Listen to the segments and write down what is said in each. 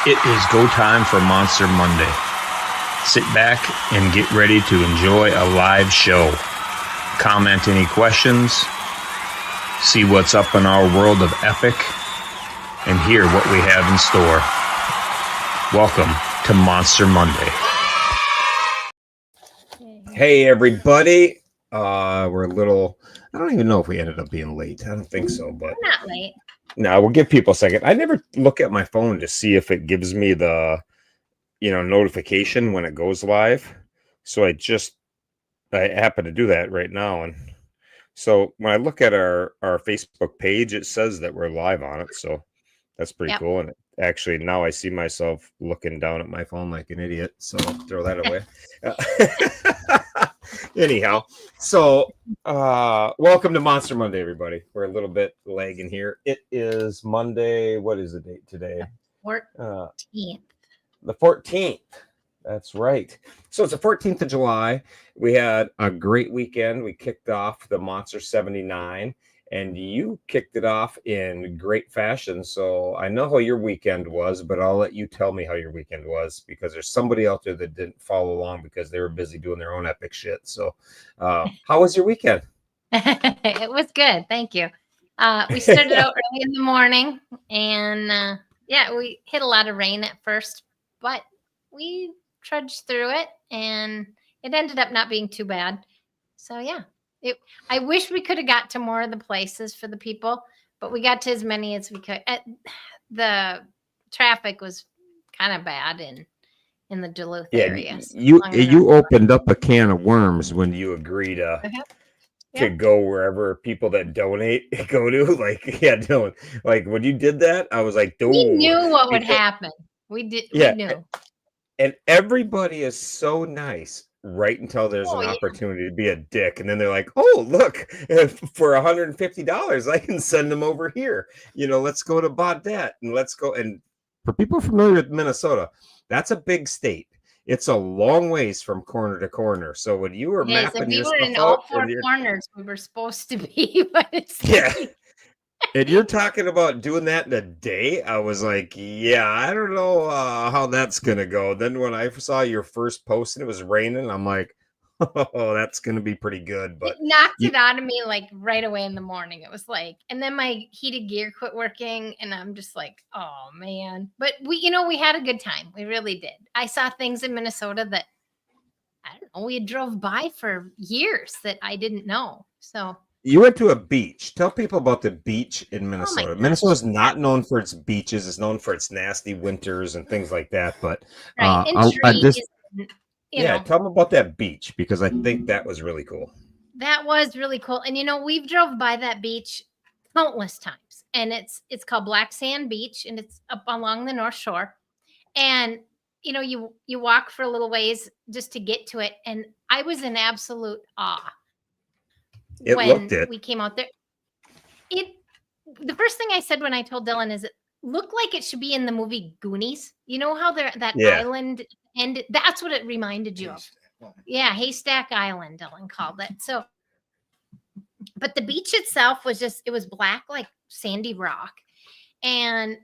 It is go time for Monster Monday. Sit back and get ready to enjoy a live show. Comment any questions, see what's up in our world of epic, and hear what we have in store. Welcome to Monster Monday. Hey everybody. We're a little, I don't even know if we ended up being late. I don't think so, but we're not late. No, we'll give people a second. I never look at my phone to see if it gives me the, notification when it goes live. So I happen to do that right now. And so when I look at our Facebook page, it says that we're live on it. So that's pretty cool. And actually now I see myself looking down at my phone like an idiot. So throw that away. Anyhow, so welcome to Monster Monday, everybody. We're a little bit lagging here. It is Monday. What is the date today? 14th. The 14th. That's right. So it's the 14th of July. We had a great weekend. We kicked off the Monster 79, and you kicked it off in great fashion. So I know how your weekend was, but I'll let you tell me how your weekend was, because there's somebody out there that didn't follow along because they were busy doing their own epic shit. So how was your weekend? It was good. Thank you. We started out early in the morning, and we hit a lot of rain at first, but we trudged through it, and it ended up not being too bad. So yeah. I wish we could have got to more of the places for the people, but we got to as many as we could. The traffic was kind of bad in the Duluth area. So you opened up a can of worms when you agreed to go wherever people that donate go to. Like when you did that, I was like, we knew what would happen. We did. Yeah, we knew. And everybody is so nice right until there's an opportunity to be a dick. And then they're like, oh, look, for $150, I can send them over here. Let's go to Baudette and let's go. And for people familiar with Minnesota, that's a big state. It's a long ways from corner to corner. So when you were mapping your stuff out, we were in all four corners we were supposed to be, but it's and you're talking about doing that in a day. I was like, yeah, I don't know how that's going to go. Then when I saw your first post and it was raining, I'm like, oh, that's going to be pretty good. But it knocked it out of me like right away in the morning. It was like, and then my heated gear quit working, and I'm just like, oh man. But we had a good time. We really did. I saw things in Minnesota that, I don't know, we had drove by for years that I didn't know. So you went to a beach. Tell people about the beach in Minnesota. Minnesota is not known for its beaches. It's known for its nasty winters and things like that. But tell them about that beach, because I think that was really cool. That was really cool. And we've drove by that beach countless times, and it's called Black Sand Beach, and it's up along the North Shore. And you walk for a little ways just to get to it, and I was in absolute awe. We came out there. The first thing I said when I told Dylan is, it looked like it should be in the movie Goonies. You know how that island ended? That's what it reminded you of. Yeah, Haystack Island, Dylan called it. So, but the beach itself was it was black, like sandy rock. And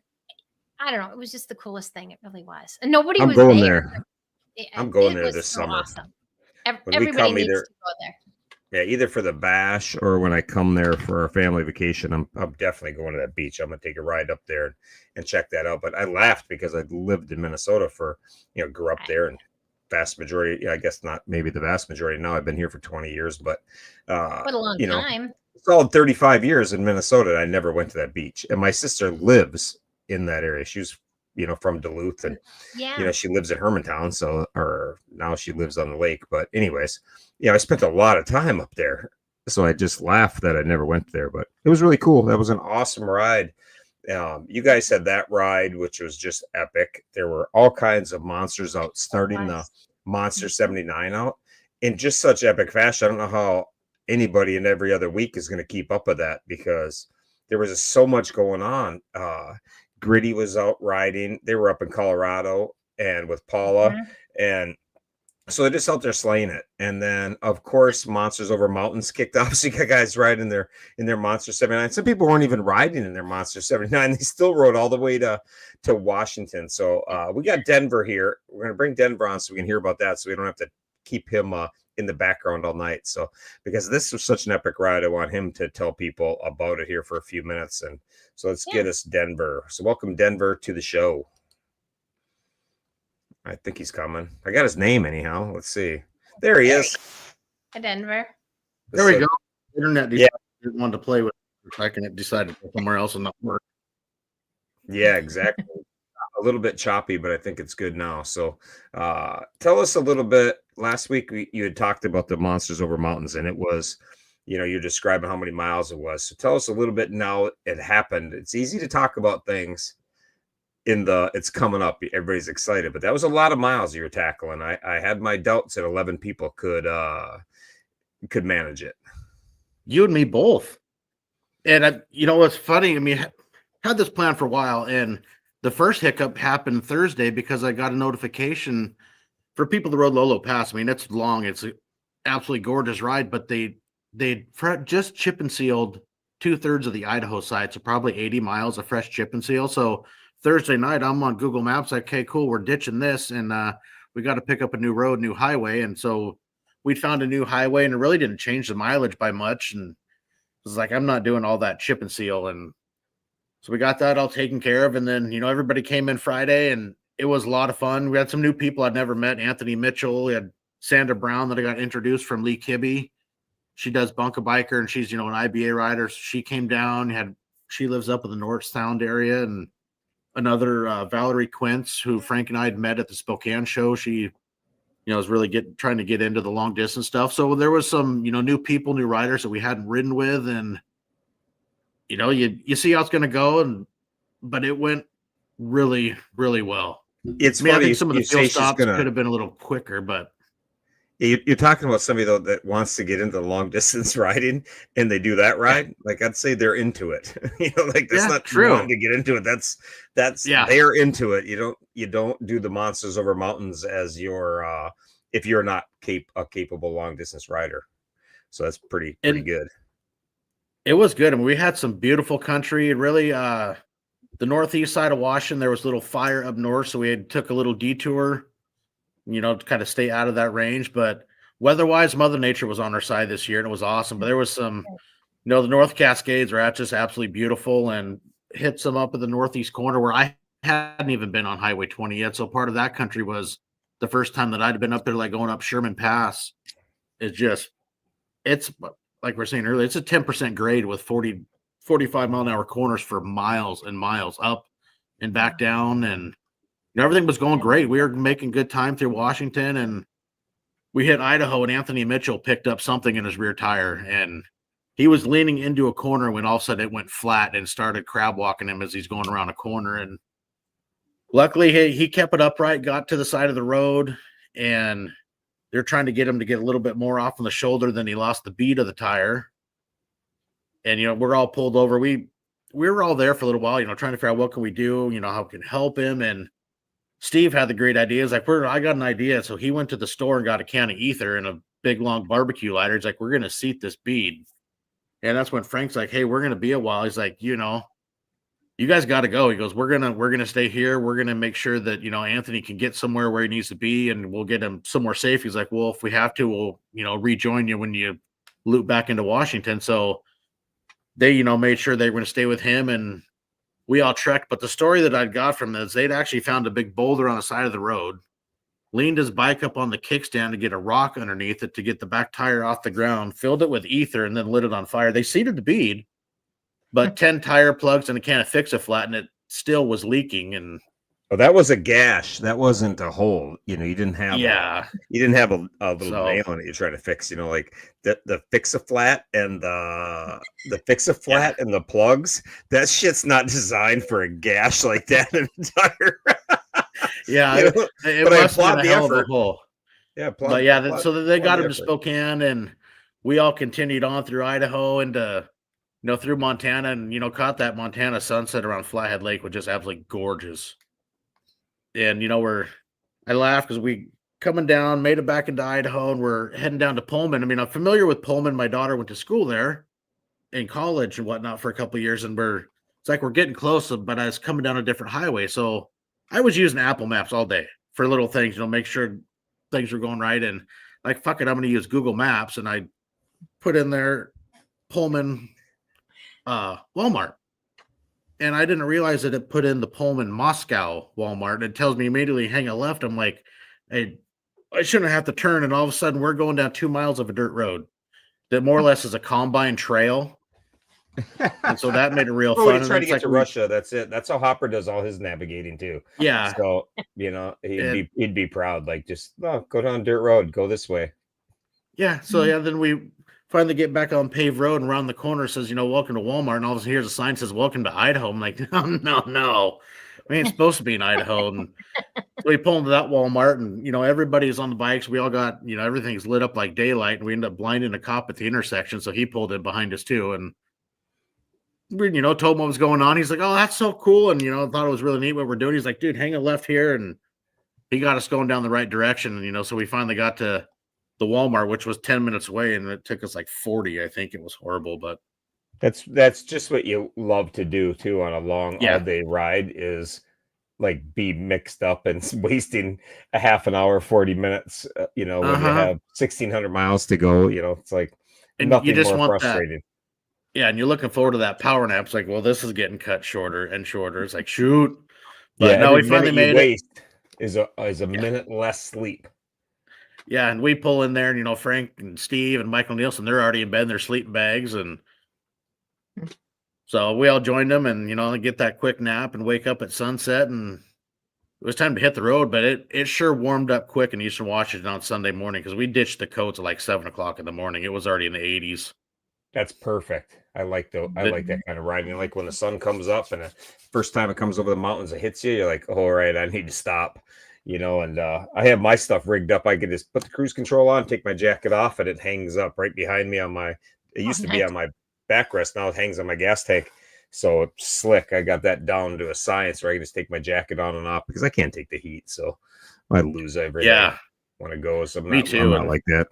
I don't know, it was just the coolest thing. It really was. And nobody was there. I'm going there this summer. Awesome. Everybody needs to go there. Yeah, either for the bash or when I come there for our family vacation, I'm definitely going to that beach. I'm going to take a ride up there and check that out. But I laughed because I lived in Minnesota grew up there, and vast majority, I guess not maybe the vast majority. Now I've been here for 20 years, but a long time. Solid 35 years in Minnesota, and I never went to that beach. And my sister lives in that area. She was from Duluth, and she lives in Hermantown, or now she lives on the lake. But anyways, I spent a lot of time up there, so I just laughed that I never went there, but it was really cool. That was an awesome ride. You guys had that ride, which was just epic. There were all kinds of monsters out, starting the Monster 79 out in just such epic fashion. I don't know how anybody in every other week is going to keep up with that, because there was just so much going on. Gritty was out riding. They were up in Colorado and with Paula, and So they're just out there slaying it. And then of course Monsters Over Mountains kicked off. So you got guys riding in their Monster 79. Some people weren't even riding in their Monster 79. They still rode all the way to Washington. So we got Denver here. We're gonna bring Denver on so we can hear about that, so we don't have to keep him in the background all night. So because this was such an epic ride, I want him to tell people about it here for a few minutes. And so let's get us Denver. So welcome Denver to the show. I think he's coming. I got his name anyhow. Let's see. There he is. Hi, Denver. There we go. Internet didn't want to play with it for a second. It decided to go somewhere else and not work. Yeah, exactly. A little bit choppy, but I think it's good now. So tell us a little bit. Last week you had talked about the Monsters Over Mountains, and it was, you're describing how many miles it was. So tell us a little bit now. It happened. It's easy to talk about things it's coming up. Everybody's excited, but that was a lot of miles you were tackling. I had my doubts that 11 people could manage it. You and me both. And what's funny? I mean, had this plan for a while, and the first hiccup happened Thursday because I got a notification for people that rode Lolo Pass. I mean, it's long. It's an absolutely gorgeous ride, but they just chip and sealed 2/3 of the Idaho side, so probably 80 miles of fresh chip and seal. So Thursday night, I'm on Google Maps, like, okay, cool, we're ditching this, and we got to pick up a new road, new highway. And so we found a new highway, and it really didn't change the mileage by much. And it was like, I'm not doing all that chip and seal. And so we got that all taken care of. And then, everybody came in Friday, and it was a lot of fun. We had some new people I'd never met. Anthony Mitchell. We had Sandra Brown that I got introduced from Lee Kibbe. She does Bunka Biker, and she's, an IBA rider. So she came down. She lives up in the North Sound area. And another Valerie Quince, who Frank and I had met at the Spokane show. She, was really trying to get into the long distance stuff. So there was some, new people, new riders that we hadn't ridden with, and you see how it's going to go, but it went really, really well. It's funny. I think some of the field stops could have been a little quicker, but you're talking about somebody though that wants to get into long distance riding, and they do that ride. Like, I'd say they're into it. That's not true to get into it. That's they're into it. You don't do the Monsters Over Mountains as your if you're not a capable long distance rider. So that's pretty good. It was good. I mean, we had some beautiful country. And really, the northeast side of Washington, there was a little fire up north, so we took a little detour, to kind of stay out of that range. But weather-wise, Mother Nature was on our side this year, and it was awesome. But there was some, the North Cascades are just absolutely beautiful, and hit some up at the northeast corner where I hadn't even been on Highway 20 yet. So part of that country was the first time that I'd been up there, like going up Sherman Pass. It's like we're saying earlier, it's a 10% grade with 45 mile an hour corners for miles and miles up and back down. And everything was going great. We were making good time through Washington, and we hit Idaho, and Anthony Mitchell picked up something in his rear tire, and he was leaning into a corner when all of a sudden it went flat and started crab walking him as he's going around a corner. And luckily he kept it upright, got to the side of the road, and they're trying to get him to get a little bit more off on the shoulder than he lost the bead of the tire. And, we're all pulled over. We were all there for a little while, trying to figure out what can we do, how we can help him. And Steve had the great idea. He's like, I got an idea. So he went to the store and got a can of ether and a big, long barbecue lighter. He's like, we're going to seat this bead. And that's when Frank's like, hey, we're going to be a while. He's like, you guys got to go. He goes, we're going to stay here. We're going to make sure that, Anthony can get somewhere where he needs to be, and we'll get him somewhere safe. He's like, well, if we have to, we'll, rejoin you when you loop back into Washington. So they, made sure they were going to stay with him, and we all trekked. But the story that I got from this, they'd actually found a big boulder on the side of the road, leaned his bike up on the kickstand to get a rock underneath it to get the back tire off the ground, filled it with ether, and then lit it on fire. They seated the bead, but 10 tire plugs and a can of Fix-A-Flat, and it still was leaking. And that was a gash. That wasn't a hole. You didn't have a little nail in it you're trying to fix. Like the Fix-A-Flat and the Fix-A-Flat and the plugs. That shit's not designed for a gash like that in a tire. It must have been a hell of a hole. Yeah, so they got him to Spokane, and we all continued on through Idaho and through Montana, and caught that Montana sunset around Flathead Lake, which is absolutely gorgeous. And I laugh because we coming down, made it back into Idaho, and we're heading down to Pullman. I mean, I'm familiar with Pullman. My daughter went to school there in college and whatnot for a couple of years, and it's like we're getting close, but I was coming down a different highway. So I was using Apple Maps all day for little things, make sure things were going right. And like, fuck it, I'm going to use Google Maps. And I put in there Pullman Walmart. And I didn't realize that it put in the Pullman Moscow Walmart. It tells me immediately hang a left. I'm like, hey, I shouldn't have to turn. And all of a sudden we're going down 2 miles of a dirt road that more or less is a combine trail. And so that made it real fun. Trying to get to Russia. That's it. That's how Hopper does all his navigating too. Yeah. So, he'd be proud. Like, just go down dirt road, go this way. Yeah. So then we finally get back on paved road, and around the corner says, welcome to Walmart. And all of a sudden here's a sign that says, welcome to Idaho. I'm like, no. We ain't supposed to be in Idaho. And we pull into that Walmart, and everybody's on the bikes. We all got, everything's lit up like daylight, and we end up blinding a cop at the intersection. So he pulled in behind us too. And we, told him what was going on. He's like, oh, that's so cool. And, thought it was really neat what we're doing. He's like, dude, hang a left here. And he got us going down the right direction. And, so we finally got to the Walmart, which was 10 minutes away. And it took us like 40. I think it was horrible, but that's just what you love to do too on a long all day ride, is like be mixed up and wasting a half an hour, 40 minutes, when you have 1,600 miles to go, it's like nothing more frustrating. Yeah, and you're looking forward to that power nap. It's like, well, this is getting cut shorter and shorter. It's like, shoot. But no, we finally made it. Is a minute less sleep. Yeah, and we pull in there, and Frank and Steve and Michael Nielsen, they're already in bed in their sleeping bags, and so we all joined them, and get that quick nap and wake up at sunset, and it was time to hit the road. But it sure warmed up quick in Eastern Washington on Sunday morning, because we ditched the coats at like 7:00 in the morning. It was already in the 80s. That's perfect. I like that kind of riding. Like when the sun comes up, and the first time it comes over the mountains, it hits you. You're like, all right, I need to stop. And I have my stuff rigged up. I could just put the cruise control on, take my jacket off, and it hangs up right behind me it used to be on my backrest. Now it hangs on my gas tank. So it's slick. I got that down to a science where I can just take my jacket on and off, because I can't take the heat. So I lose everything when it goes. Me too. I'm not like that.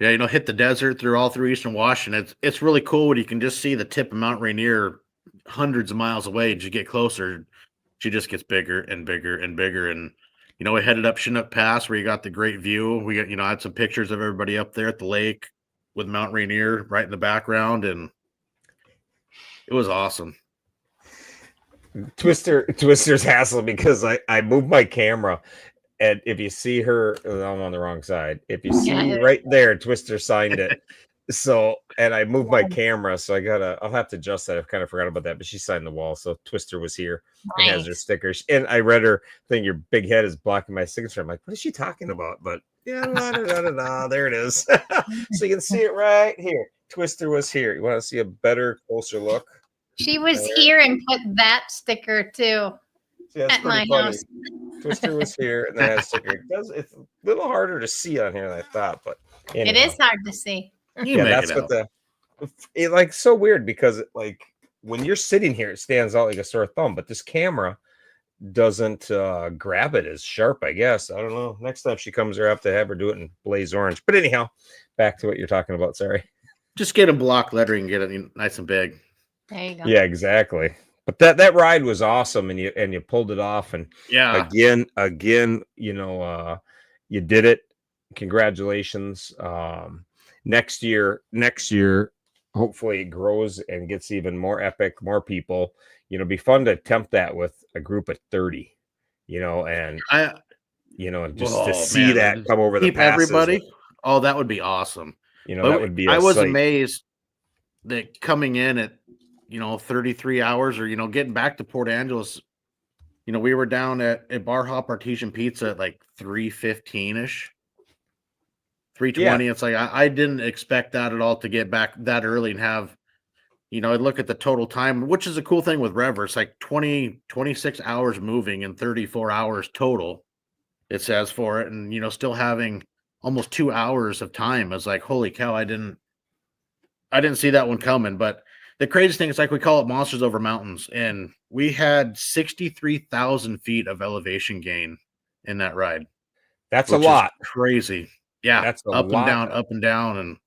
Yeah, hit the desert through Eastern Washington. It's really cool when you can just see the tip of Mount Rainier hundreds of miles away. As you get closer, she just gets bigger and bigger and bigger. And, we headed up Chinook Pass, where you got the great view. We got, I had some pictures of everybody up there at the lake with Mount Rainier right in the background. It was awesome. Twister's hassle, because I moved my camera. And if you see her, I'm on the wrong side. If you see right there, Twister signed it. So, and I moved my camera, so I'll have to adjust that. I've kind of forgot about that, but she signed the wall. So Twister was here and has her stickers. And I read her thing, your big head is blocking my signature. I'm like, what is she talking about? But there it is. So you can see it right here. Twister was here. You want to see a better, closer look? She was here and put that sticker too at my house. Twister was here, and that sticker. It's a little harder to see on here than I thought, but anyhow. It is hard to see. That's what it's so weird, because when you're sitting here, it stands out like a sore thumb, but this camera doesn't grab it as sharp, I guess. I don't know. Next time she comes here, I have to have her do it in blaze orange. But anyhow, back to what you're talking about. Sorry. Just get them block lettering and get it nice and big. There you go. Yeah, exactly. But that ride was awesome, and you pulled it off, and again, you did it. Congratulations. Next year, hopefully it grows and gets even more epic, more people. Be fun to attempt that with a group of 30. And to see that come over the passes. Everybody. Oh, that would be awesome. That would be. I was amazed that coming in at 33 hours, or getting back to Port Angeles, we were down at Bar Hop Artesian Pizza at like 3:15ish, 3:20. It's like I didn't expect that at all, to get back that early and have, I look at the total time, which is a cool thing with Rever. It's like 26 hours moving and 34 hours total, it says for it, and still having almost 2 hours of time. I was like, holy cow, I didn't see that one coming. But the craziest thing is, we call it Monsters Over Mountains, and we had 63,000 feet of elevation gain in that ride. That's a lot. Crazy. Yeah. That's a up lot. Up and down.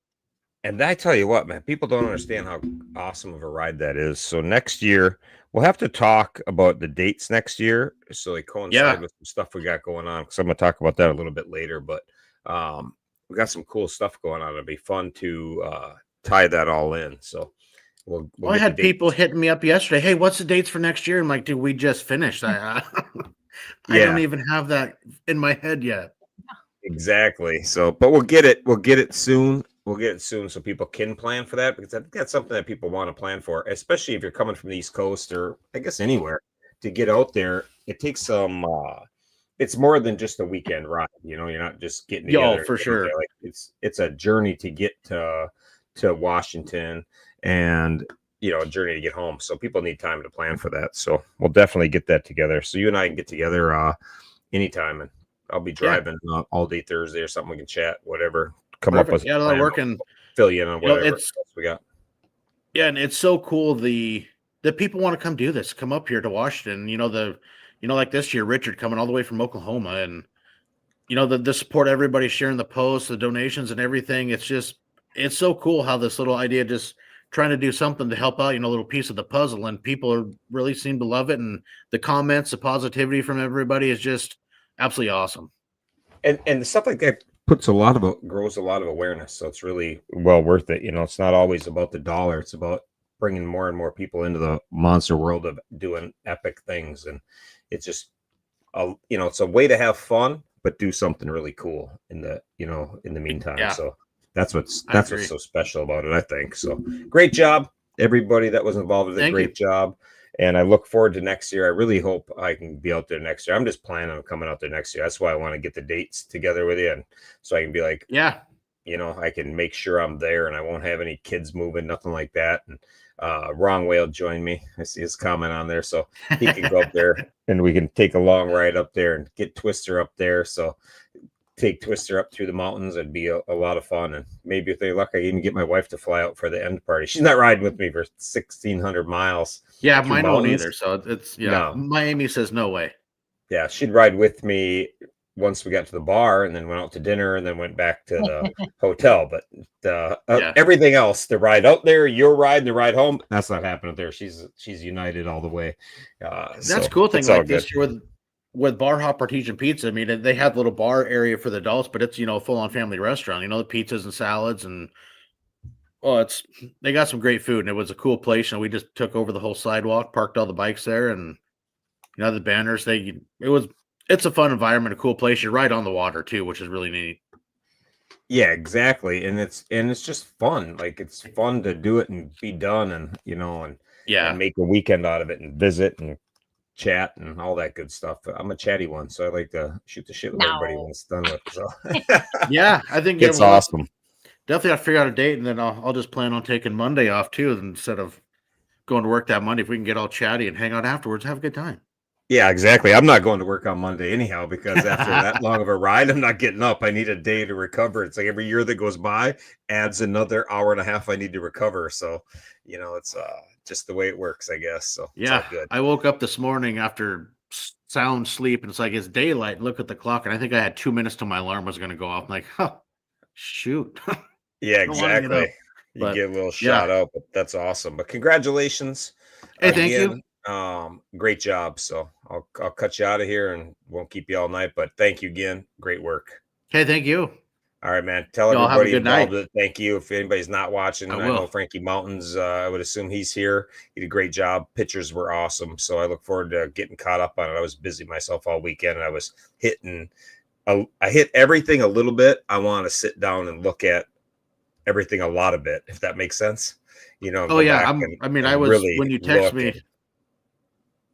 And I tell you what, man, people don't understand how awesome of a ride that is. So next year, we'll have to talk about the dates next year, so they coincide with some stuff we got going on. Because I'm going to talk about that a little bit later. But we got some cool stuff going on. It'll be fun to tie that all in. So we'll I had people hitting me up yesterday. Hey, what's the dates for next year? I'm like, dude, we just finished. I don't even have that in my head yet. Exactly. So, but we'll get it. We'll get it soon. We'll get it soon so people can plan for that, because I think that's something that people want to plan for, especially if you're coming from the East Coast or I guess anywhere to get out there. It takes some, it's more than just a weekend ride. You know, you're not just getting together. For sure. Like it's a journey to get to Washington, and, you know, a journey to get home. So people need time to plan for that. So we'll definitely get that together. So you and I can get together anytime, and I'll be driving all day Thursday or something. We can chat, whatever. Come up with working, fill you in on whatever else we got. Yeah, and it's so cool the people want to come do this, come up here to Washington. Like this year, Richard coming all the way from Oklahoma, and the support, everybody sharing the posts, the donations, and everything. It's so cool how this little idea, just trying to do something to help out, a little piece of the puzzle, and people really seem to love it, and the comments, the positivity from everybody is just absolutely awesome. And the stuff like that grows a lot of awareness, so it's really well worth it. It's not always about the dollar, it's about bringing more and more people into the monster world of doing epic things. And it's just it's a way to have fun but do something really cool in the meantime. So that's what's so special about it, I think. So great job, everybody that was involved with it. Great job. And I look forward to next year. I really hope I can be out there next year. I'm just planning on coming out there next year. That's why I want to get the dates together with you, and so I can be like, I can make sure I'm there, and I won't have any kids moving, nothing like that. And Wrong Way will join me. I see his comment on there, so he can go up there, and we can take a long ride up there and get Twister up there. So take Twister up through the mountains. It'd be a lot of fun, and maybe if they luck, I even get my wife to fly out for the end party. She's not riding with me for 1,600 miles. Yeah, mine won't either. So it's no. My Amy says no way. Yeah, she'd ride with me once we got to the bar, and then went out to dinner, and then went back to the hotel. But everything else, the ride out there, your ride, the ride home, that's not happening there. She's united all the way. That's cool thing. Like this year with Bar Hop Artesian Pizza, I mean, they have a little bar area for the adults, but it's full on family restaurant. The pizzas and salads, and they got some great food, and it was a cool place. And we just took over the whole sidewalk, parked all the bikes there, and the banners. It's a fun environment, a cool place. You're right on the water too, which is really neat. Yeah, exactly, and it's just fun. Like, it's fun to do it and be done, and and make a weekend out of it, and visit and chat and all that good stuff. I'm a chatty one, so I like to shoot the shit with everybody when it's done with. So I think it's awesome. Definitely have to figure out a date, and then I'll just plan on taking Monday off too, instead of going to work that Monday. If we can get all chatty and hang out afterwards, have a good time. Yeah, exactly. I'm not going to work on Monday anyhow, because after that long of a ride, I'm not getting up. I need a day to recover. It's like every year that goes by adds another hour and a half I need to recover. So, it's just the way it works, I guess. So it's all good. I woke up this morning after sound sleep, and it's like it's daylight. Look at the clock, and I think I had 2 minutes till my alarm was going to go off. I'm like, shoot. Yeah, exactly. You get a little shout out, but that's awesome. But congratulations. Hey, thank you. Great job. So I'll cut you out of here and won't keep you all night, but thank you again. Great work. Hey, thank you. All right, man. Tell everybody involved that thank you. If anybody's not watching, I know Frankie Mountains, I would assume he's here. He did a great job. Pictures were awesome. So I look forward to getting caught up on it. I was busy myself all weekend, and I was I hit everything a little bit. I want to sit down and look at everything a lot of it, if that makes sense. I was really, when you text me,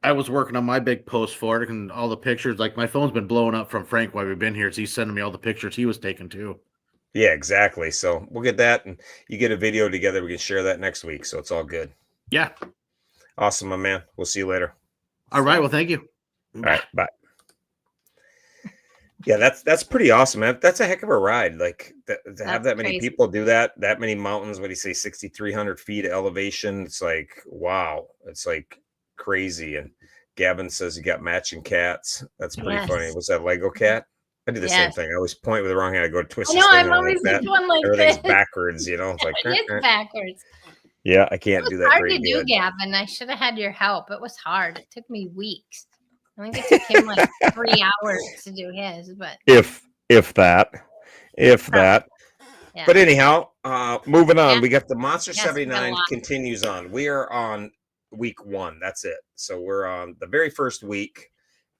I was working on my big post for it, and all the pictures. Like, my phone's been blowing up from Frank while we've been here. So he's sending me all the pictures he was taking too. Yeah, exactly. So we'll get that, and you get a video together. We can share that next week. So it's all good. Yeah. Awesome, my man. We'll see you later. All right. Well, thank you. All right. Bye. Yeah, that's pretty awesome, man. That's a heck of a ride. Like, to have that many people do that many mountains. What do you say, 6,300 feet of elevation? It's like, wow. It's like crazy. And Gavin says you got matching cats. That's pretty funny. Was that Lego cat? I do the same thing. I always point with the wrong hand. I go twist. I know. I'm always like one like everything's this. backwards. It's like it's backwards. Yeah, I can't do that. Hard to do, Gavin. I should have had your help. It was hard. It took me weeks. I think it took him like 3 hours to do his, but if that. Yeah. But anyhow, moving on. We got the Monster 79 continues on. We are on week 1. That's it. So we're on the very first week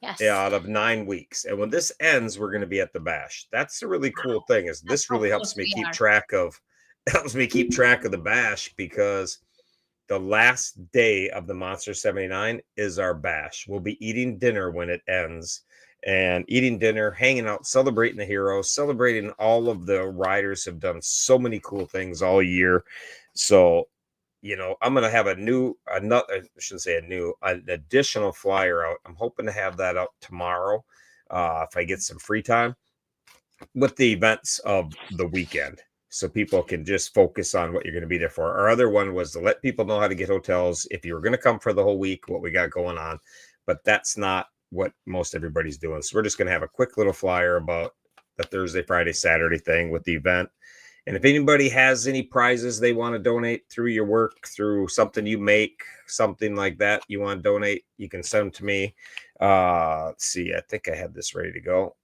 out of 9 weeks. And when this ends, we're going to be at the bash. That's the really cool thing is this really helps me keep track of the bash, because the last day of the Monster 79 is our bash. We'll be eating dinner when it ends, and eating dinner, hanging out, celebrating the heroes, celebrating all of the riders have done so many cool things all year. So, I'm going to have an additional flyer out. I'm hoping to have that out tomorrow if I get some free time with the events of the weekend, so people can just focus on what you're going to be there for. Our other one was to let people know how to get hotels if you were going to come for the whole week, what we got going on. But that's not what most everybody's doing. So we're just going to have a quick little flyer about the Thursday, Friday, Saturday thing with the event. And if anybody has any prizes they want to donate through your work, through something you make, something like that you want to donate, you can send them to me. Let's see, I think I have this ready to go.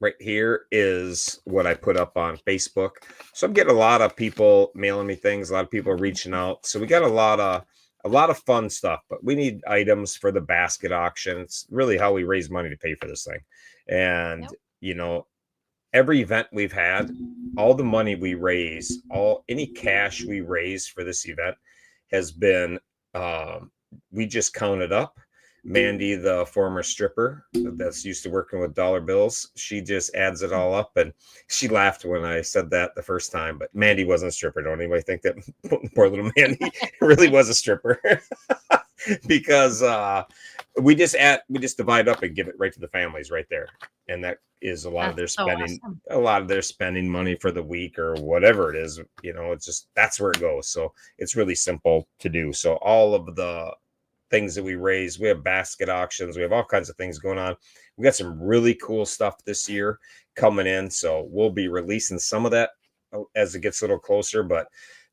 Right here is what I put up on Facebook. So I'm getting a lot of people mailing me things, a lot of people reaching out. So we got a lot of fun stuff, but we need items for the basket auction. It's really how we raise money to pay for this thing. And, every event we've had, all the money we raise, any cash we raise for this event has been, we just counted up. Mandy, the former stripper that's used to working with dollar bills, she just adds it all up, and she laughed when I said that the first time. But Mandy wasn't a stripper. Don't anybody think that poor little Mandy really was a stripper? Because we just divide up and give it right to the families right there, and that is a lot of their spending. Awesome. A lot of their spending money for the week or whatever it is. It's just that's where it goes. So it's really simple to do. So all of the things that we raise, we have basket auctions, we have all kinds of things going on. We got some really cool stuff this year coming in, so we'll be releasing some of that as it gets a little closer, but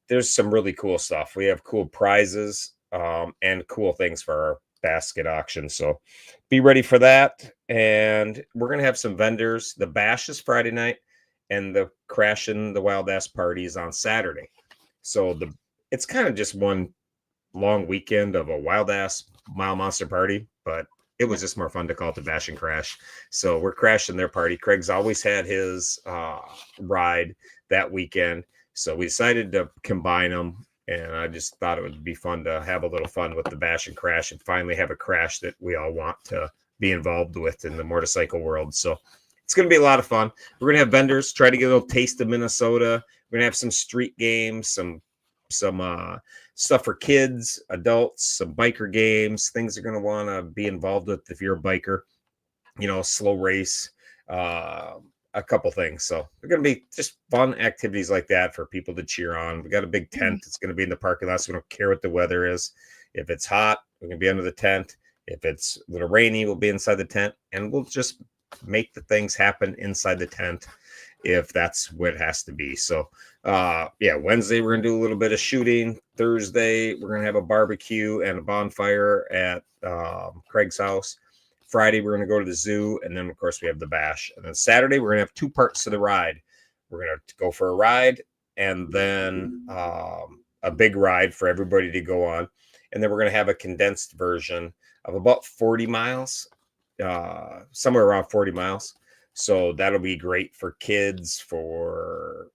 there's some really cool stuff. We have cool prizes and cool things for our basket auction, so be ready for that. And we're going to have some vendors. The bash is Friday night, and the Crashing the Wild Ass party is on Saturday. So it's kind of just one long weekend of a wild ass mile monster party, but it was just more fun to call it the Bash and Crash. So we're crashing their party. Craig's always had his ride that weekend, so we decided to combine them, and I just thought it would be fun to have a little fun with the Bash and Crash and finally have a crash that we all want to be involved with in the motorcycle world. So it's going to be a lot of fun. We're going to have vendors, try to get a little taste of Minnesota. We're going to have some street games, some stuff for kids, adults, some biker games, things you're going to want to be involved with if you're a biker, slow race, a couple things. So they're going to be just fun activities like that for people to cheer on. We got a big tent. It's going to be in the parking lot, so we don't care what the weather is. If it's hot, we're going to be under the tent. If it's a little rainy, we'll be inside the tent, and we'll just make the things happen inside the tent if that's what it has to be. So Wednesday we're gonna do a little bit of shooting. Thursday we're gonna have a barbecue and a bonfire at Craig's house. Friday we're gonna go to the zoo, and then of course we have the bash. And then Saturday we're gonna have 2 parts to the ride. We're gonna go for a ride, and then a big ride for everybody to go on, and then we're gonna have a condensed version of about 40 miles, somewhere around 40 miles. So that'll be great for kids, for,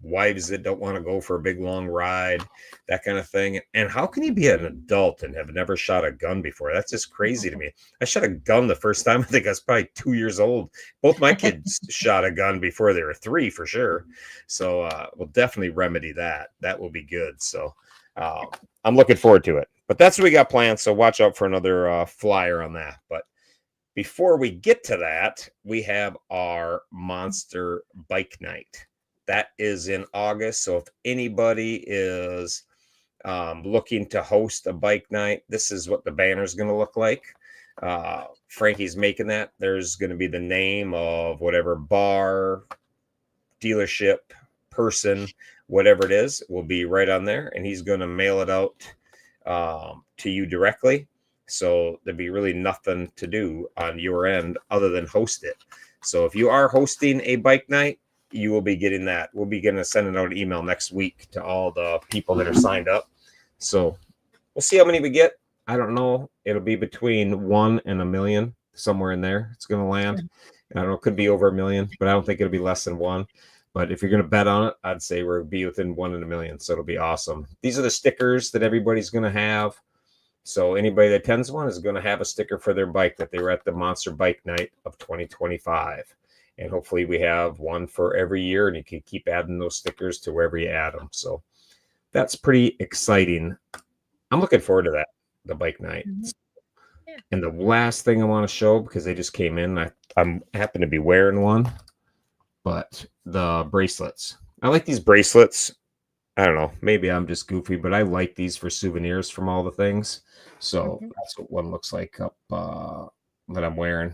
wives that don't want to go for a big long ride, that kind of thing. And how can you be an adult and have never shot a gun before? That's just crazy to me. I shot a gun the first time, I think I was probably 2 years old. Both my kids shot a gun before they were 3 for sure. So we'll definitely remedy that. That will be good. So I'm looking forward to it. But that's what we got planned. So watch out for another flyer on that. But before we get to that, we have our Monster Bike Night. That is in August. So if anybody is looking to host a bike night, this is what the banner is going to look like. Frankie's making that. There's going to be the name of whatever bar, dealership, person, whatever it is, will be right on there, and he's going to mail it out to you directly. So there'd be really nothing to do on your end other than host it. So if you are hosting a bike night, you will be getting that. We'll be going to send out an email next week to all the people that are signed up. So we'll see how many we get. I don't know. It'll be between 1 and 1 million, somewhere in there. It's going to land. I don't know. It could be over 1 million, but I don't think it'll be less than 1. But if you're going to bet on it, I'd say we'll be within 1 in 1 million. So it'll be awesome. These are the stickers that everybody's going to have. So anybody that attends one is going to have a sticker for their bike that they were at the Monster Bike Night of 2025. And hopefully we have one for every year, and you can keep adding those stickers to wherever you add them. So that's pretty exciting. I'm looking forward to that, the bike night. Yeah. And the last thing I want to show, because they just came in, I happen to be wearing one, but the bracelets. I like these bracelets. I don't know, maybe I'm just goofy, but I like these for souvenirs from all the things. So that's what one looks like up that I'm wearing.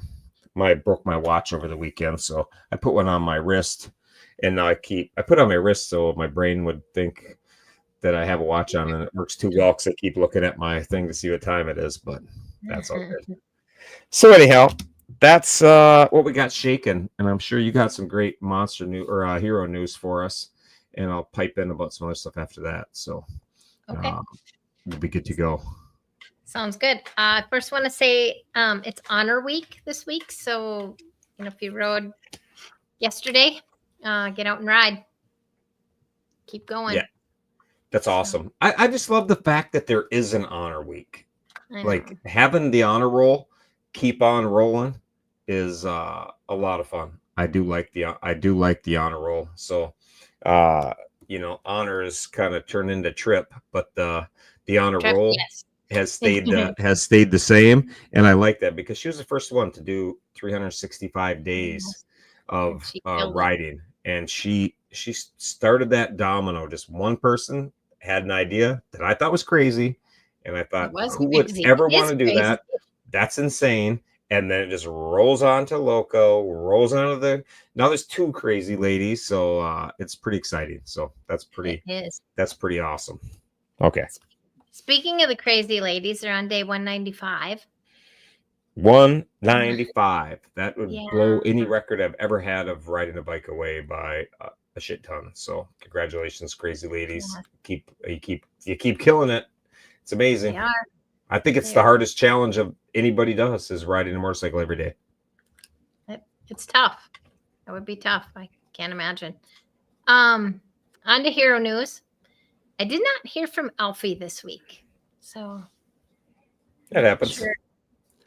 I broke my watch over the weekend, so I put one on my wrist, and now I put it on my wrist so my brain would think that I have a watch on, and it works too well because I keep looking at my thing to see what time it is, but that's all good. So anyhow, that's what we got shaking, and I'm sure you got some great monster news or hero news for us, and I'll pipe in about some other stuff after that. So we'll be good to go. Sounds good. First want to say it's Honor Week this week. So, if you rode yesterday, get out and ride. Keep going. Yeah, that's awesome. I just love the fact that there is an Honor Week. Like having the honor roll keep on rolling is a lot of fun. I do like the honor roll. So, honors kind of turn into trip, but the honor roll. Yes. has stayed the same, and I like that because she was the first one to do 365 days of riding, and she started that domino. Just one person had an idea that I thought was crazy, and I thought, who would ever want to do that? That's insane. And then it just rolls on to Loco, rolls onto now there's 2 crazy ladies, so it's pretty exciting. So that's pretty awesome. Okay. Speaking of the crazy ladies, they're on day 195. 195. That would blow any record I've ever had of riding a bike away by a shit ton. So congratulations, crazy ladies. Yeah. You keep killing it. It's amazing. They are. I think it's the hardest challenge of anybody does is riding a motorcycle every day. It's tough. That would be tough. I can't imagine. On to hero news. I did not hear from Alfie this week, so that happens. Sure.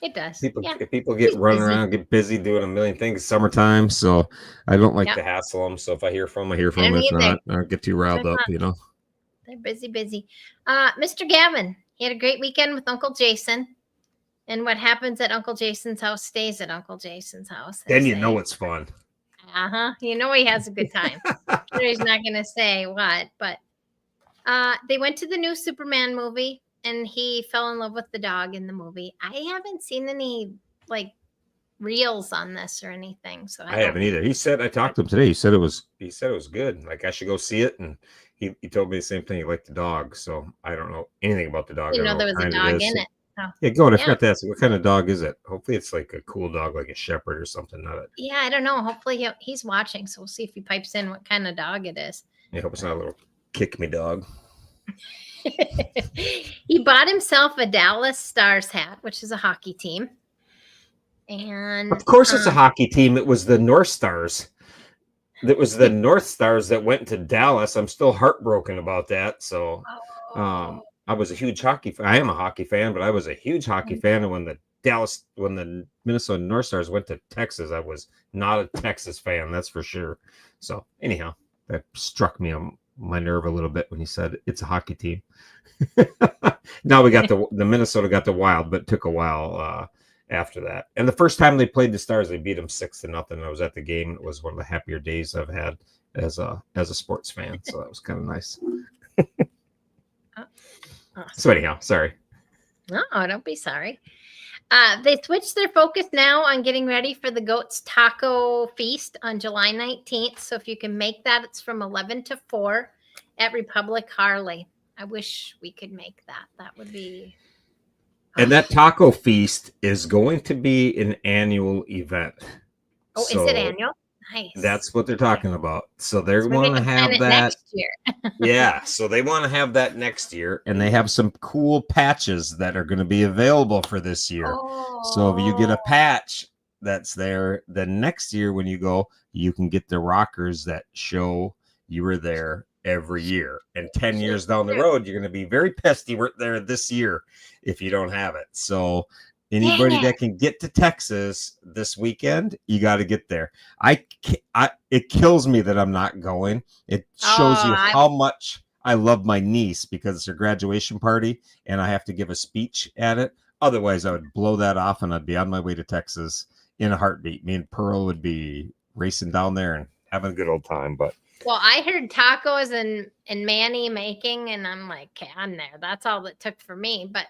It does. People get running around, get busy doing a million things. Summertime, so I don't like to hassle them. So if I hear from them, I hear from them. If not, I don't get too riled up. They're busy. Mr. Gavin, he had a great weekend with Uncle Jason, and what happens at Uncle Jason's house stays at Uncle Jason's house. Then you know it's fun. He has a good time. Sure, he's not going to say what, but. They went to the new Superman movie, and he fell in love with the dog in the movie. I haven't seen any reels on this or anything, so I haven't either. He said I talked to him today. He said it was good. Like I should go see it, and he told me the same thing. He liked the dog, so I don't know anything about the dog. You know there was a dog in it. So. Yeah, go on. I forgot to ask you, what kind of dog is it? Hopefully, it's like a cool dog, like a shepherd or something. Yeah, I don't know. Hopefully, he's watching, so we'll see if he pipes in what kind of dog it is. I hope it's not a little kick me dog. He bought himself a Dallas Stars hat, which is a hockey team. And of course it's a hockey team. It was the North Stars. It was the North Stars that went to Dallas. I'm still heartbroken about that. So I was a huge hockey fan. I am a hockey fan, but I was a huge hockey fan. And when the Minnesota North Stars went to Texas, I was not a Texas fan, that's for sure. So anyhow, that struck me on my nerve a little bit when he said it's a hockey team. Now we got the Minnesota got the Wild, but it took a while after that. And the first time they played the Stars, they beat them 6-0. I was at the game. It was one of the happier days I've had as a sports fan. So that was kind of nice. So anyhow, sorry. No, don't be sorry. They switched their focus now on getting ready for the Goats Taco Feast on July 19th. So if you can make that, it's from 11 to 4 at Republic Harley. I wish we could make that. That would be. And that taco feast is going to be an annual event. Oh, so is it annual? Nice. That's what they're talking about. So they want to have that next year. Yeah, so they want to have that next year, and they have some cool patches that are going to be available for this year. So if you get a patch that's there, then next year when you go, you can get the rockers that show you were there every year. And 10 years down the road, you're going to be very pissed you weren't there this year if you don't have it. So anybody that can get to Texas this weekend, you got to get there. It kills me that I'm not going. It shows you how much I love my niece because it's her graduation party and I have to give a speech at it. Otherwise, I would blow that off and I'd be on my way to Texas in a heartbeat. Me and Pearl would be racing down there and having a good old time. But well, I heard tacos and Manny making, and I'm like, okay, I'm there. That's all it took for me. But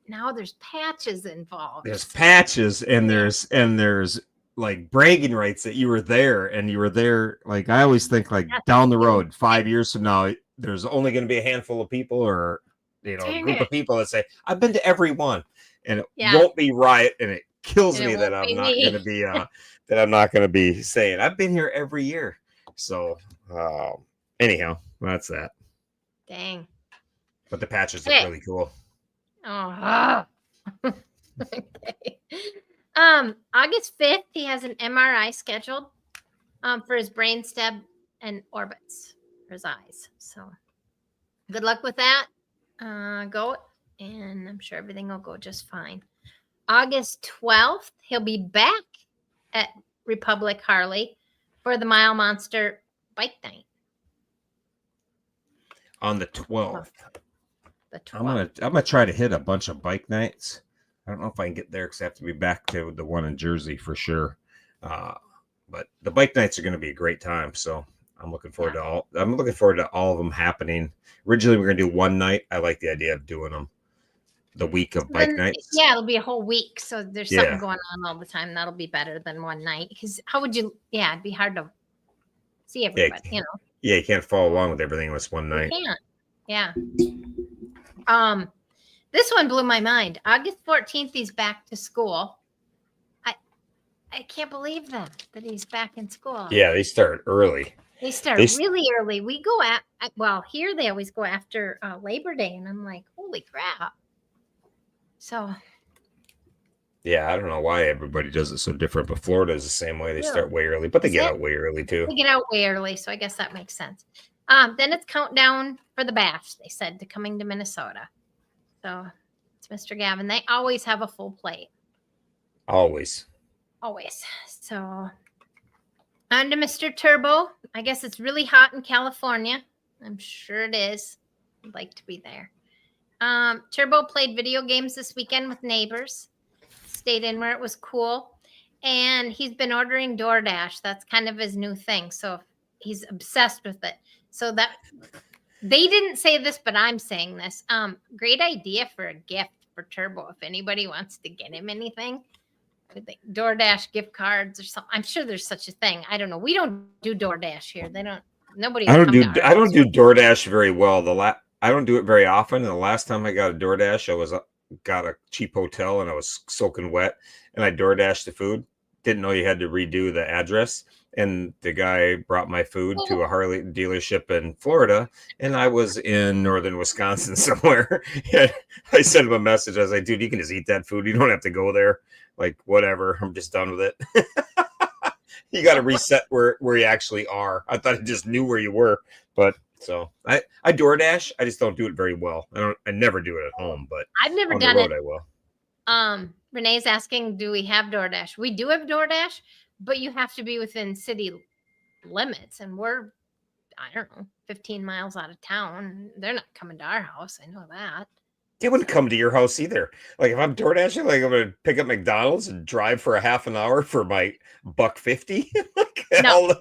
now there's patches involved. There's patches and there's like bragging rights that you were there and you were there. Like I always think like down the road, 5 years from now, there's only going to be a handful of people or, a group of people that say, I've been to every one, and it won't be right. And it kills me that I'm not going to be, that I'm not going to be saying I've been here every year. So anyhow, that's that. Dang. But the patches look really cool. Oh, okay. August 5th, he has an MRI scheduled for his brainstem and orbits for his eyes. So good luck with that. Go, and I'm sure everything will go just fine. August 12th, he'll be back at Republic Harley for the Mile Monster Bike Night. On the 12th. I'm gonna try to hit a bunch of bike nights. I don't know if I can get there because I have to be back to the one in Jersey for sure. But the bike nights are going to be a great time. So I'm looking forward to all. I'm looking forward to all of them happening. Originally, we're going to do one night. I like the idea of doing them the week of bike nights. Yeah, it'll be a whole week. So there's something going on all the time. That'll be better than one night. Because how would you? Yeah, it'd be hard to see everybody. Yeah, you can't follow along with everything in this one night. You can't. Yeah. This one blew my mind. August 14th, he's back to school. I can't believe that he's back in school. Yeah, they start early. They start really early. We go here they always go after Labor Day, and I'm like, holy crap. So. Yeah, I don't know why everybody does it so different, but Florida is the same way. They start way early, but they get out way early too. They get out way early, so I guess that makes sense. Then it's countdown for the bash, they said, to coming to Minnesota. So it's Mr. Gavin. They always have a full plate. Always. So on to Mr. Turbo. I guess it's really hot in California. I'm sure it is. I'd like to be there. Turbo played video games this weekend with neighbors. Stayed in where it was cool. And he's been ordering DoorDash. That's kind of his new thing. So he's obsessed with it. So that they didn't say this, but I'm saying this. Great idea for a gift for Turbo. If anybody wants to get him anything, DoorDash gift cards or something. I'm sure there's such a thing. I don't know. We don't do DoorDash here. Nobody. I don't do DoorDash very well. I don't do it very often. And the last time I got a DoorDash, I got a cheap hotel and I was soaking wet, and I DoorDashed the food. Didn't know you had to redo the address. And the guy brought my food to a Harley dealership in Florida, and I was in northern Wisconsin somewhere. And I sent him a message. I was like, dude, you can just eat that food. You don't have to go there. Like, whatever. I'm just done with it. You got to reset where you actually are. I thought I just knew where you were. But so I DoorDash. I just don't do it very well. I never do it at home, but I've never done it. I will. Renee's asking, do we have DoorDash? We do have DoorDash, but you have to be within city limits. And we're, I don't know, 15 miles out of town. They're not coming to our house. I know that. They wouldn't come to your house either. Like if I'm DoorDashing, like I'm going to pick up McDonald's and drive for a half an hour for my $1.50. Like, No.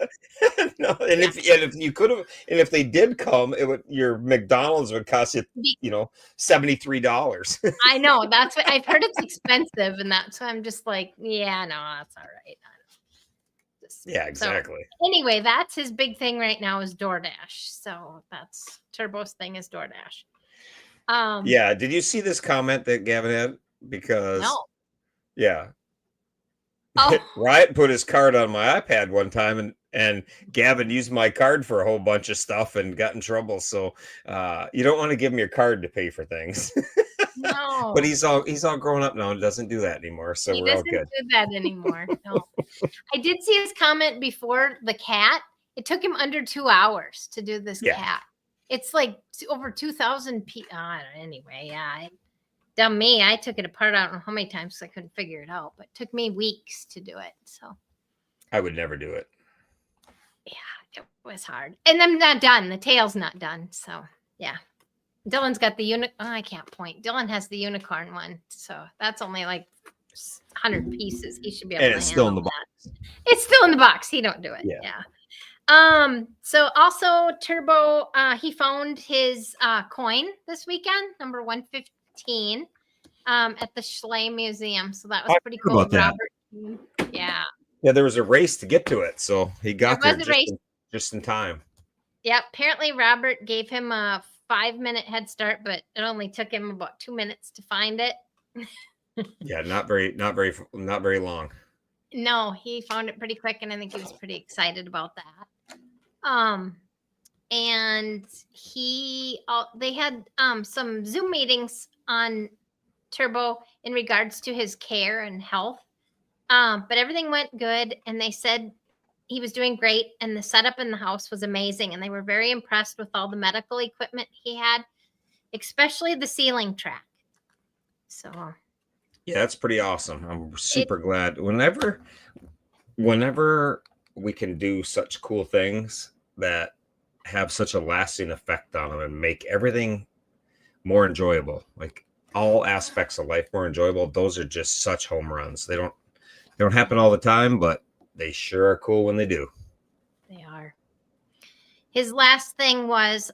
No. And if you could have, and if they did come, your McDonald's would cost you, $73. I know, that's what I've heard. It's expensive, and that's why I'm just like, yeah, no, that's all right. Yeah, exactly. So, anyway, that's his big thing right now is DoorDash. So that's Turbo's thing is DoorDash. Yeah. Did you see this comment that Gavin had? Because no. Yeah. Oh. Riot put his card on my iPad one time, and Gavin used my card for a whole bunch of stuff and got in trouble. So you don't want to give him your card to pay for things. No. But he's all grown up now and doesn't do that anymore. So we're all good. He doesn't do that anymore. No. I did see his comment before the cat. It took him under 2 hours to do this cat. It's like over 2,000 people. Anyway, yeah. Dumb me. I took it apart. I don't know how many times because I couldn't figure it out, but it took me weeks to do it. So I would never do it. Yeah, it was hard. And I'm not done. The tail's not done. So yeah. Dylan's got the I can't point. Dylan has the unicorn one. So that's only like 100 pieces. He should be able to it's still in the box. It's still in the box. He don't do it. Yeah. So also Turbo, he found his coin this weekend, number 115, at the Schley Museum. So that was pretty cool. Robert, yeah. Yeah, there was a race to get to it, so he got there just in time. Yeah, apparently Robert gave him a 5-minute head start, but it only took him about 2 minutes to find it. Yeah, not very long. No, he found it pretty quick, and I think he was pretty excited about that. And they had some Zoom meetings on Turbo in regards to his care and health. But everything went good, and they said he was doing great, and the setup in the house was amazing, and they were very impressed with all the medical equipment he had, especially the ceiling track. So yeah, that's pretty awesome. I'm super glad. Whenever we can do such cool things that have such a lasting effect on them and make everything more enjoyable, like all aspects of life more enjoyable, those are just such home runs. They don't happen all the time, but they sure are cool when they do. They are. His last thing was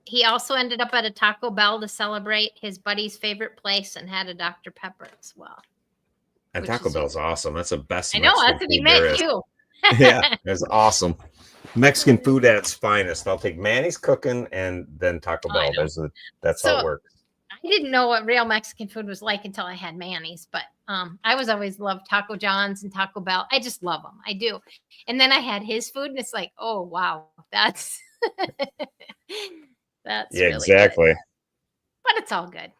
he also ended up at a Taco Bell to celebrate his buddy's favorite place and had a Dr. Pepper as well. And Taco Bell's awesome. That's the best. I know. That's what he meant too. Yeah, it's awesome. Mexican food at its finest. I'll take Manny's cooking and then Taco Bell. That's how it works. I didn't know what real Mexican food was like until I had Manny's, but I was always loved Taco John's and Taco Bell. I just love them. I do. And then I had his food, and it's like, oh wow, that's that's yeah, really exactly. Good. But it's all good.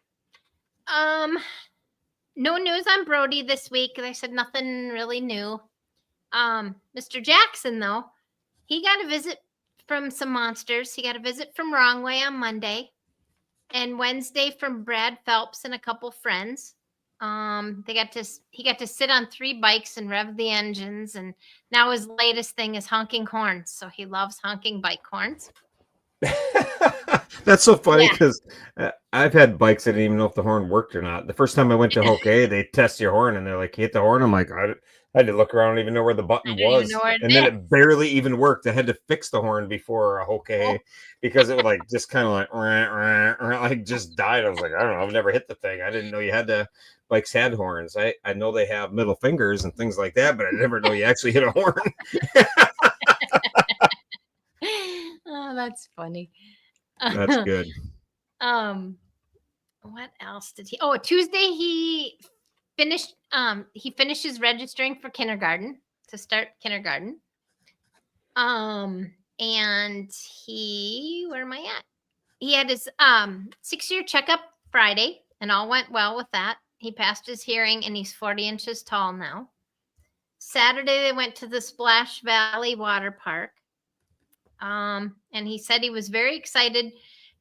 No news on Brody this week. I said nothing really new. Mr. Jackson, though, he got a visit from some monsters. He got a visit from Wrong Way on Monday, and Wednesday from Brad Phelps and a couple friends. He got to sit on 3 bikes and rev the engines, and now his latest thing is honking horns. So he loves honking bike horns. That's so funny because I've had bikes that didn't even know if the horn worked or not. The first time I went to Hokey, they test your horn and they're like, hit the horn. I'm like, I had to look around and even know where the button was. And then it barely even worked. I had to fix the horn before a Hokey because it would like just kind of like just died. I was like, I don't know. I've never hit the thing. I didn't know you had to. Bikes had horns. I know they have middle fingers and things like that, but I never know you actually hit a horn. Oh, that's funny. That's good. What else did he? Oh, Tuesday he finishes registering for kindergarten to start kindergarten. And where am I at? He had his 6-year checkup Friday, and all went well with that. He passed his hearing, and he's 40 inches tall now. Saturday they went to the Splash Valley Water Park. And he said he was very excited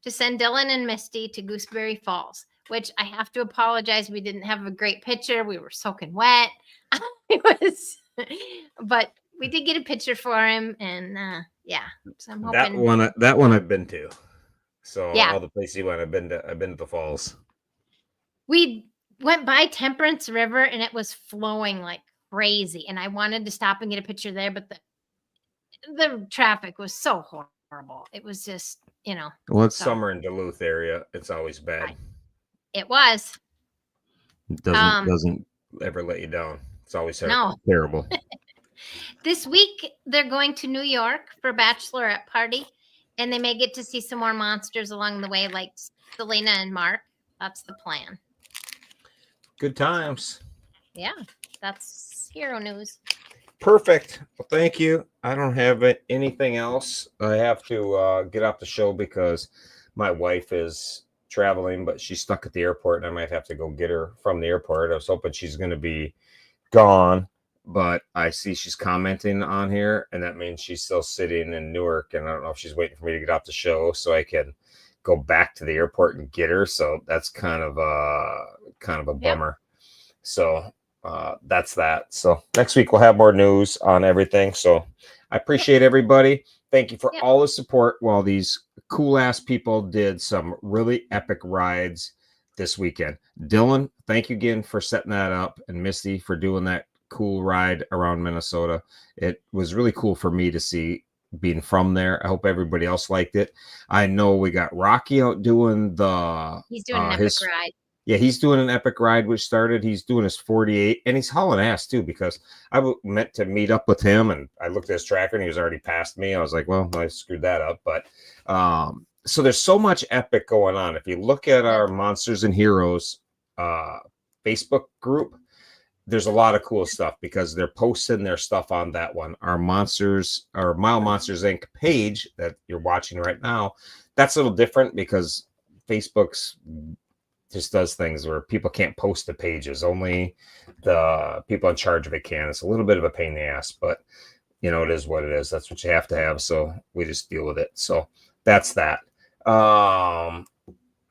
to send Dylan and Misty to Gooseberry Falls, which I have to apologize. We didn't have a great picture. We were soaking wet. But we did get a picture for him. And yeah, so I'm hoping that one I've been to. So all the places you went, I've been to the falls. We went by Temperance River and it was flowing like crazy. And I wanted to stop and get a picture there, but the traffic was so horrible. It was just, Well, it's summer in Duluth area. It's always bad. It was. It doesn't ever let you down. It's always terrible. This week, they're going to New York for a bachelorette party, and they may get to see some more monsters along the way, like Selena and Mark. That's the plan. Good times. Yeah, that's hero news. Perfect. Well, thank you. I don't have anything else. I have to get off the show because my wife is traveling, but she's stuck at the airport, and I might have to go get her from the airport. I was hoping she's going to be gone, but I see she's commenting on here, and that means she's still sitting in Newark, and I don't know if she's waiting for me to get off the show so I can go back to the airport and get her. So that's kind of a bummer. So that's that. So next week we'll have more news on everything. So I appreciate everybody. Thank you for all the support while these cool ass people did some really epic rides this weekend. Dylan, thank you again for setting that up, and Misty for doing that cool ride around Minnesota. It was really cool for me to see, being from there. I hope everybody else liked it. I know we got Rocky out doing he's doing an epic ride. Yeah, he's doing an epic ride, which started. He's doing his 48, and he's hauling ass too, because I meant to meet up with him, and I looked at his tracker, and he was already past me. I was like, well, I screwed that up. But so there's so much epic going on. If you look at our Monsters and Heroes Facebook group, there's a lot of cool stuff because they're posting their stuff on that one. Our Mile Monsters Inc. page that you're watching right now, that's a little different because Facebook's just does things where people can't post the pages. Only the people in charge of it can. It's a little bit of a pain in the ass, but it is what it is. That's what you have to have. So we just deal with it. So that's that.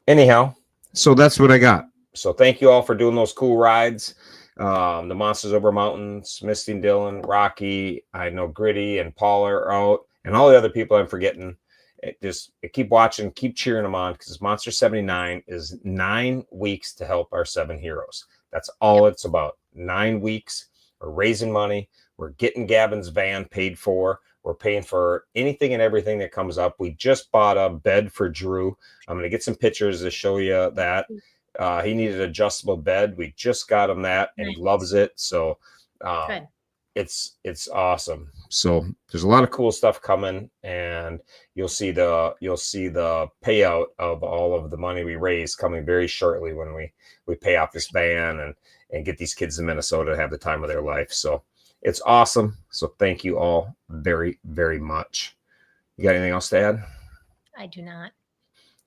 Anyhow, so that's what I got. So thank you all for doing those cool rides. The Monsters Over Mountains, Misty and Dylan, Rocky, I know Gritty and Paul are out, and all the other people I'm forgetting. Keep watching, keep cheering them on, because Monster 79 is 9 weeks to help our 7 heroes. That's all it's about. 9 weeks. We're raising money. We're getting Gavin's van paid for. We're paying for anything and everything that comes up. We just bought a bed for Drew. I'm going to get some pictures to show you that. He needed an adjustable bed. We just got him that, and he loves it. So it's awesome. So there's a lot of cool stuff coming, and you'll see the payout of all of the money we raise coming very shortly when we pay off this van and get these kids in Minnesota to have the time of their life. So it's awesome. So thank you all very, very much. You got anything else to add? I do not.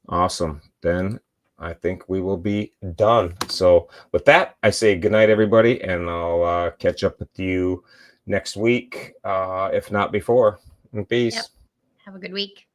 Awesome. Then I think we will be done. So with that, I say good night, everybody, and I'll catch up with you next week, if not before. Peace. Yep. Have a good week.